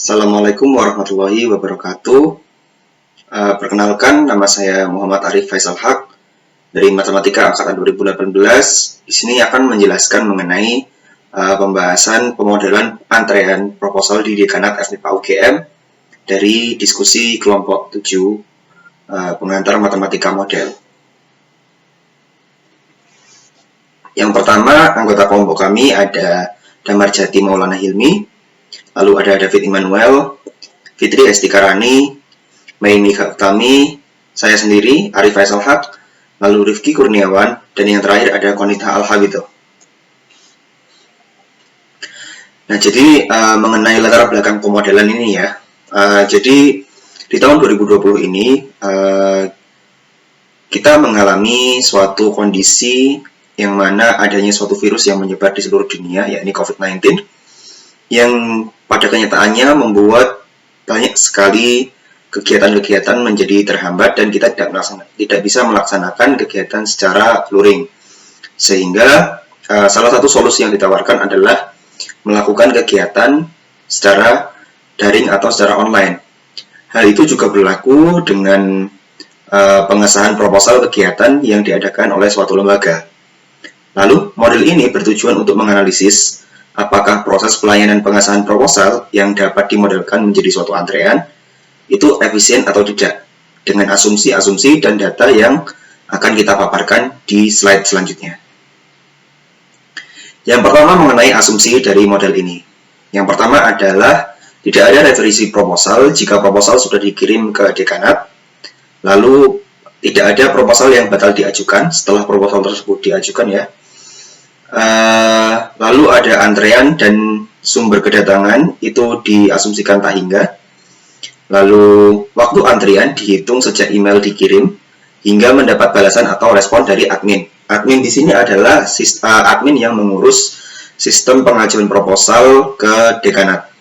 Assalamualaikum warahmatullahi wabarakatuh. Perkenalkan, nama saya Muhammad Arif Faisal Haq dari Matematika Angkatan 2018. Di sini akan menjelaskan mengenai pembahasan pemodelan antrean proposal di Dekanat FMIPA UGM dari diskusi kelompok 7 pengantar matematika model. Yang pertama, anggota kelompok kami ada Damarjati Maulana Hilmi, lalu ada David Immanuel, Fitri Estikarani, Maini Utami, saya sendiri, Arif Faisal Haq, lalu Rifki Kurniawan, dan yang terakhir ada Konita Al-Hawito. Nah, jadi mengenai latar belakang pemodelan ini ya, jadi di tahun 2020 ini kita mengalami suatu kondisi yang mana adanya suatu virus yang menyebar di seluruh dunia, yakni COVID-19, yang pada kenyataannya membuat banyak sekali kegiatan-kegiatan menjadi terhambat dan kita tidak bisa melaksanakan kegiatan secara luring. Sehingga salah satu solusi yang ditawarkan adalah melakukan kegiatan secara daring atau secara online. Hal itu juga berlaku dengan pengesahan proposal kegiatan yang diadakan oleh suatu lembaga. Lalu, model ini bertujuan untuk menganalisis apakah proses pelayanan pengesahan proposal yang dapat dimodelkan menjadi suatu antrean itu efisien atau tidak, dengan asumsi-asumsi dan data yang akan kita paparkan di slide selanjutnya. Yang pertama mengenai asumsi dari model ini. Yang pertama adalah tidak ada referensi proposal jika proposal sudah dikirim ke dekanat, lalu tidak ada proposal yang batal diajukan setelah proposal tersebut diajukan ya. Lalu ada antrean dan sumber kedatangan itu diasumsikan tak hingga. Lalu waktu antrian dihitung sejak email dikirim hingga mendapat balasan atau respon dari admin. Admin di sini adalah admin yang mengurus sistem pengajuan proposal ke dekanat.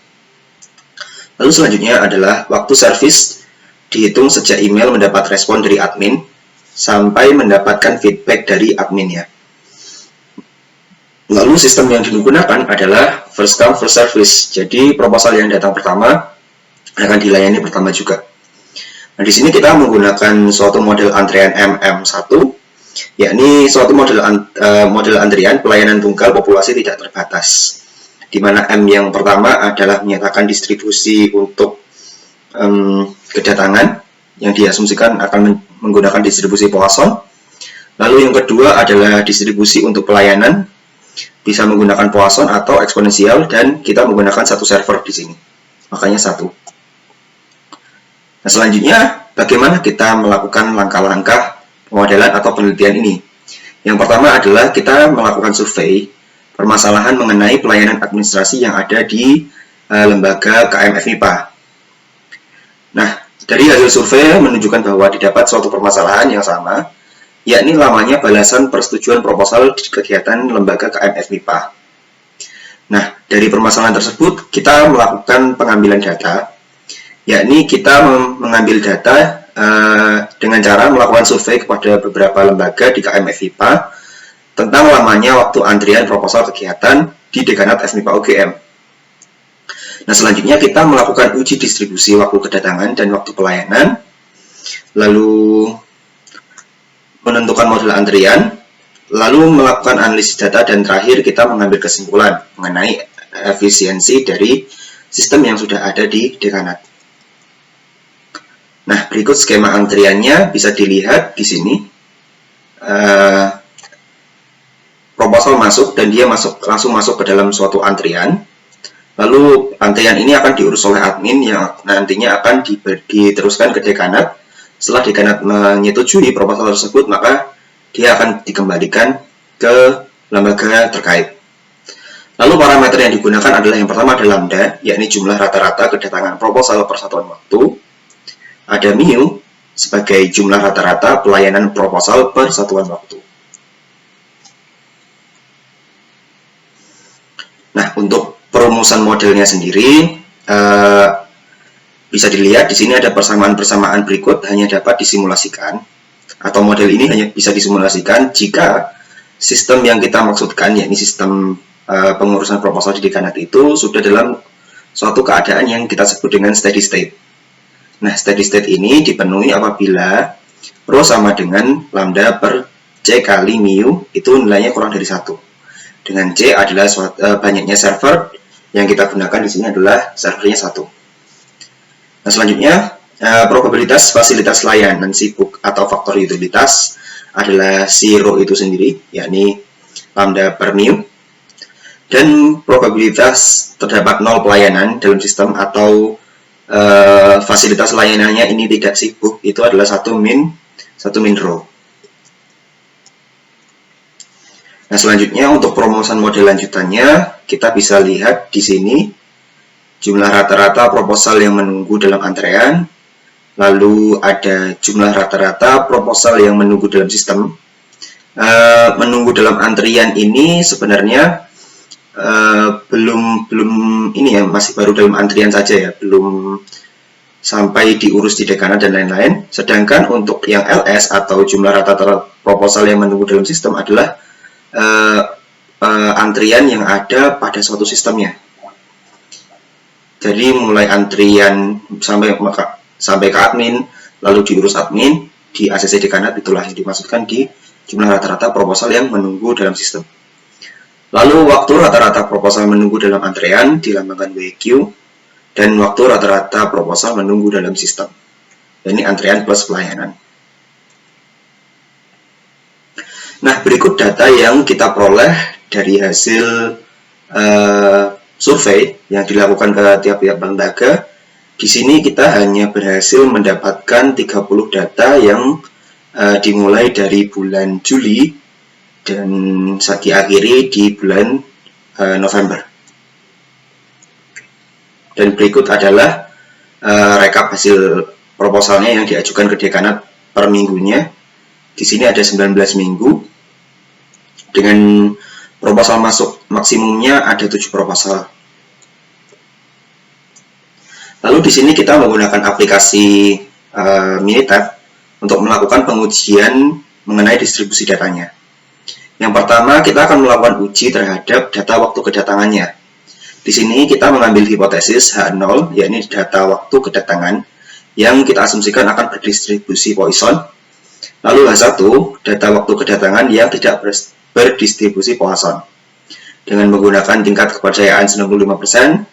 Lalu selanjutnya adalah waktu servis dihitung sejak email mendapat respon dari admin sampai mendapatkan feedback dari adminnya. Lalu sistem yang digunakan adalah first come first service. Jadi proposal yang datang pertama akan dilayani pertama juga. Nah, di sini kita menggunakan suatu model antrean MM1, yakni suatu model antrian pelayanan tunggal populasi tidak terbatas. Di mana M yang pertama adalah menyatakan distribusi untuk kedatangan yang diasumsikan akan menggunakan distribusi Poisson. Lalu yang kedua adalah distribusi untuk pelayanan, bisa menggunakan Poisson atau eksponensial, dan kita menggunakan satu server di sini, makanya satu. Nah, selanjutnya bagaimana kita melakukan langkah-langkah pemodelan atau penelitian ini? Yang pertama adalah kita melakukan survei permasalahan mengenai pelayanan administrasi yang ada di lembaga KM FMIPA. Nah, dari hasil survei menunjukkan bahwa didapat suatu permasalahan yang sama, yakni lamanya balasan persetujuan proposal di kegiatan lembaga KM FMIPA. Nah, dari permasalahan tersebut, kita melakukan pengambilan data, yakni kita mengambil data dengan cara melakukan survei kepada beberapa lembaga di KM FMIPA tentang lamanya waktu antrian proposal kegiatan di Dekanat FMIPA UGM. Nah, selanjutnya kita melakukan uji distribusi waktu kedatangan dan waktu pelayanan, lalu menentukan model antrian, lalu melakukan analisis data, dan terakhir kita mengambil kesimpulan mengenai efisiensi dari sistem yang sudah ada di dekanat. Nah, berikut skema antriannya bisa dilihat di sini. Proposal masuk dan dia langsung masuk ke dalam suatu antrian. Lalu antrian ini akan diurus oleh admin yang nantinya akan diteruskan ke dekanat. Setelah dekanat menyetujui proposal tersebut, maka dia akan dikembalikan ke lembaga terkait. Lalu parameter yang digunakan adalah yang pertama ada lambda, yakni jumlah rata-rata kedatangan proposal per satuan waktu. Ada mu sebagai jumlah rata-rata pelayanan proposal per satuan waktu. Nah, untuk perumusan modelnya sendiri, bisa dilihat di sini ada persamaan-persamaan berikut hanya dapat disimulasikan, atau model ini hanya bisa disimulasikan jika sistem yang kita maksudkan, yakni sistem pengurusan proposal di dekanat itu sudah dalam suatu keadaan yang kita sebut dengan steady state. Nah, steady state ini dipenuhi apabila rho sama dengan lambda per C kali mu, itu nilainya kurang dari 1. Dengan C adalah banyaknya server, yang kita gunakan di sini adalah servernya 1. Nah, selanjutnya, probabilitas fasilitas layanan sibuk atau faktor utilitas adalah si rho itu sendiri, yakni lambda per mu. Dan probabilitas terdapat 0 pelayanan dalam sistem atau fasilitas layanannya ini tidak sibuk, itu adalah 1 min rho. Nah, selanjutnya untuk perumusan model lanjutannya, kita bisa lihat di sini jumlah rata-rata proposal yang menunggu dalam antrean, lalu ada jumlah rata-rata proposal yang menunggu dalam sistem. Menunggu dalam antrian ini sebenarnya belum ini ya, masih baru dalam antrian saja ya, belum sampai diurus di dekanat dan lain-lain. Sedangkan untuk yang LS atau jumlah rata-rata proposal yang menunggu dalam sistem adalah antrian yang ada pada suatu sistemnya. Jadi mulai antrian sampai ke admin, lalu diurus admin di ACC dekanat, itulah yang dimaksudkan di jumlah rata-rata proposal yang menunggu dalam sistem. Lalu waktu rata-rata proposal menunggu dalam antrean dilambangkan WQ, dan waktu rata-rata proposal menunggu dalam sistem. Ini antrean plus pelayanan. Nah, berikut data yang kita peroleh dari hasil survei yang dilakukan ke tiap-tiap lembaga. Di sini kita hanya berhasil mendapatkan 30 data yang dimulai dari bulan Juli dan diakhiri di bulan November. Dan berikut adalah rekap hasil proposalnya yang diajukan ke dekanat per minggunya. Di sini ada 19 minggu dengan proposal masuk maksimumnya ada 7 proposal. Lalu di sini kita menggunakan aplikasi Minitab untuk melakukan pengujian mengenai distribusi datanya. Yang pertama, kita akan melakukan uji terhadap data waktu kedatangannya. Di sini kita mengambil hipotesis H0, yakni data waktu kedatangan, yang kita asumsikan akan berdistribusi Poisson. Lalu H1, data waktu kedatangan yang tidak berdistribusi Poisson. Dengan menggunakan tingkat kepercayaan 95%,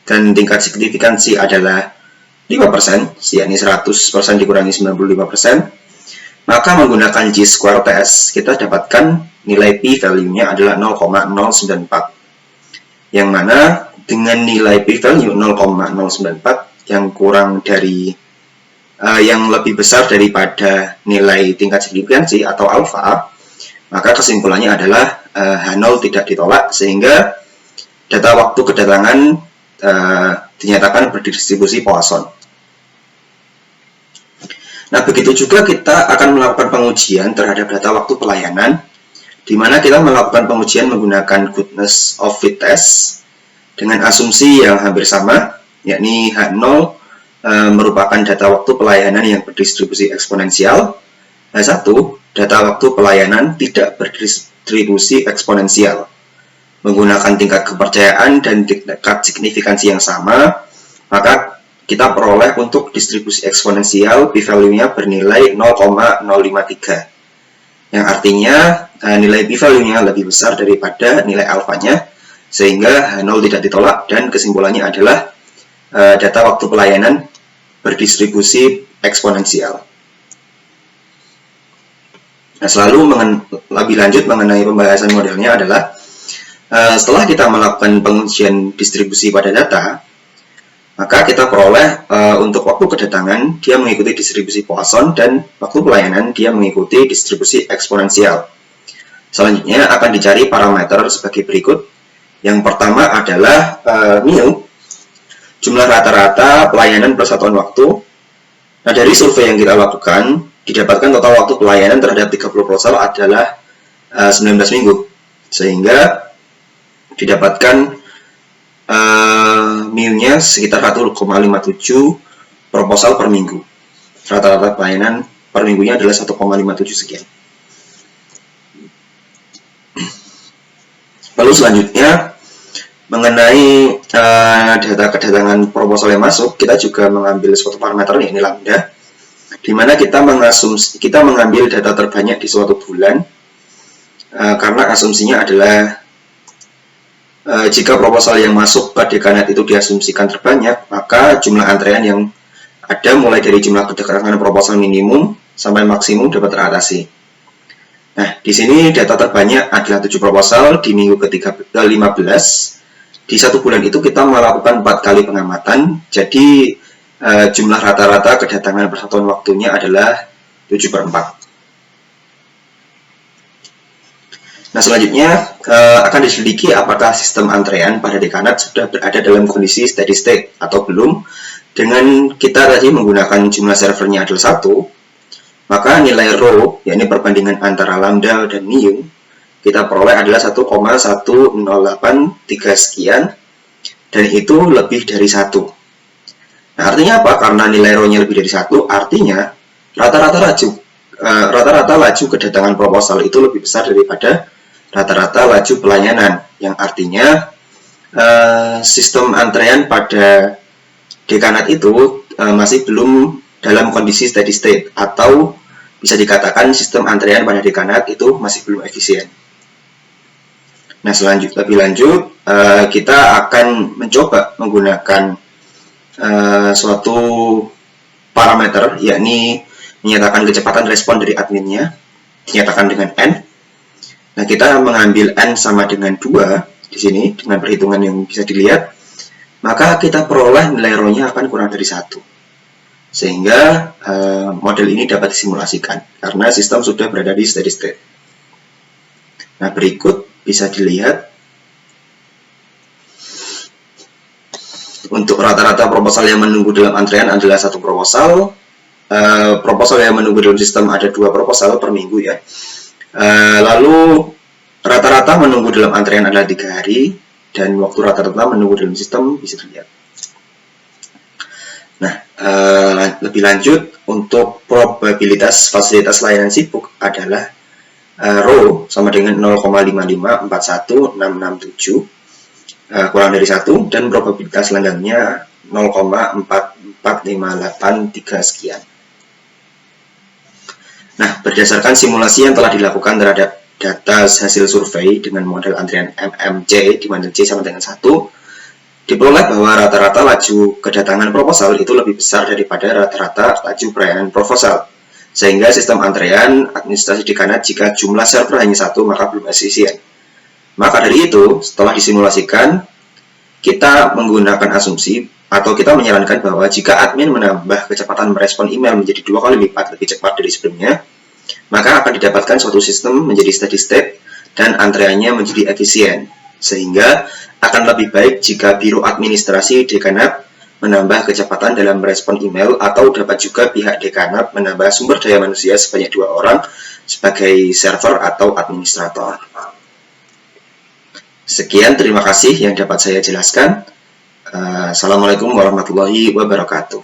dan tingkat signifikansi adalah 5%, yakni 100% dikurangi 95%, maka menggunakan G-square test, kita dapatkan nilai p-value-nya adalah 0,094. Yang mana dengan nilai p-value 0,094 yang kurang dari yang lebih besar daripada nilai tingkat signifikansi atau alfa, maka kesimpulannya adalah H0 tidak ditolak, sehingga data waktu kedatangan dinyatakan berdistribusi Poisson. Nah, begitu juga kita akan melakukan pengujian terhadap data waktu pelayanan, di mana kita melakukan pengujian menggunakan goodness of fit test dengan asumsi yang hampir sama, yakni H0 merupakan data waktu pelayanan yang berdistribusi eksponensial, H1 data waktu pelayanan tidak berdistribusi eksponensial. Menggunakan tingkat kepercayaan dan tingkat signifikansi yang sama, maka kita peroleh untuk distribusi eksponensial p-value-nya bernilai 0,053, yang artinya nilai p-value-nya lebih besar daripada nilai alfanya, sehingga H0 tidak ditolak, dan kesimpulannya adalah data waktu pelayanan berdistribusi eksponensial. Nah, lebih lanjut mengenai pembahasan modelnya adalah setelah kita melakukan pengujian distribusi pada data, maka kita peroleh untuk waktu kedatangan dia mengikuti distribusi Poisson, dan waktu pelayanan dia mengikuti distribusi eksponensial. Selanjutnya akan dicari parameter sebagai berikut. Yang pertama adalah mu, jumlah rata-rata pelayanan per satuan waktu. Nah, dari survei yang kita lakukan, didapatkan total waktu pelayanan terhadap 30 proposal adalah 19 minggu. Sehingga didapatkan mu-nya sekitar 1,57 proposal per minggu. Rata-rata pelayanan per minggunya adalah 1,57 sekian. Lalu selanjutnya, mengenai data kedatangan proposal yang masuk, kita juga mengambil suatu parameter ini lambda, di mana kita mengambil data terbanyak di suatu bulan, karena asumsinya adalah jika proposal yang masuk ke dekanat itu diasumsikan terbanyak, maka jumlah antrean yang ada mulai dari jumlah kedatangan proposal minimum sampai maksimum dapat teratasi. Nah, di sini data terbanyak adalah 7 proposal di minggu ke-15. Di satu bulan itu kita melakukan 4 kali pengamatan, jadi jumlah rata-rata kedatangan persatuan waktunya adalah 7/4. Nah, selanjutnya akan diselidiki apakah sistem antrean pada dekanat sudah berada dalam kondisi steady state atau belum. Dengan kita tadi menggunakan jumlah servernya adalah 1, maka nilai rho, yakni perbandingan antara lambda dan mu, kita peroleh adalah 1,1083 sekian, dan itu lebih dari 1. Nah, artinya apa? Karena nilai rho-nya lebih dari 1, artinya rata-rata laju kedatangan proposal itu lebih besar daripada rata-rata laju pelayanan, yang artinya sistem antrean pada dekanat itu masih belum dalam kondisi steady state, atau bisa dikatakan sistem antrean pada dekanat itu masih belum efisien. Nah, lebih lanjut, kita akan mencoba menggunakan suatu parameter, yakni menyatakan kecepatan respon dari adminnya, dinyatakan dengan N. Nah, kita mengambil N sama dengan 2 di sini, dengan perhitungan yang bisa dilihat, maka kita peroleh nilai rho-nya akan kurang dari 1. Sehingga model ini dapat disimulasikan, karena sistem sudah berada di steady state. Nah, berikut bisa dilihat untuk rata-rata proposal yang menunggu dalam antrean adalah 1 proposal. Proposal yang menunggu dalam sistem ada 2 proposal per minggu ya. Lalu rata-rata menunggu dalam antrean adalah 3 hari, dan waktu rata-rata menunggu dalam sistem bisa dilihat. Nah, lebih lanjut, untuk probabilitas fasilitas layanan sibuk adalah rho sama dengan 0,5541667 kurang dari 1, dan probabilitas langgangnya 0,44583 sekian. Nah, berdasarkan simulasi yang telah dilakukan terhadap data hasil survei dengan model antrian MMJ, di mana J sama dengan 1, diperoleh bahwa rata-rata laju kedatangan proposal itu lebih besar daripada rata-rata laju pelayanan proposal. Sehingga sistem antrean administrasi dekanat jika jumlah server hanya 1 maka belum efisien. Maka dari itu, setelah disimulasikan, kita menggunakan asumsi atau kita menyarankan bahwa jika admin menambah kecepatan merespon email menjadi 2 kali lipat lebih cepat dari sebelumnya, maka akan didapatkan suatu sistem menjadi steady state dan antreannya menjadi efisien. Sehingga akan lebih baik jika biro administrasi dekanat menambah kecepatan dalam merespon email, atau dapat juga pihak dekanat menambah sumber daya manusia sebanyak 2 orang sebagai server atau administrator. Sekian, terima kasih yang dapat saya jelaskan. Assalamualaikum warahmatullahi wabarakatuh.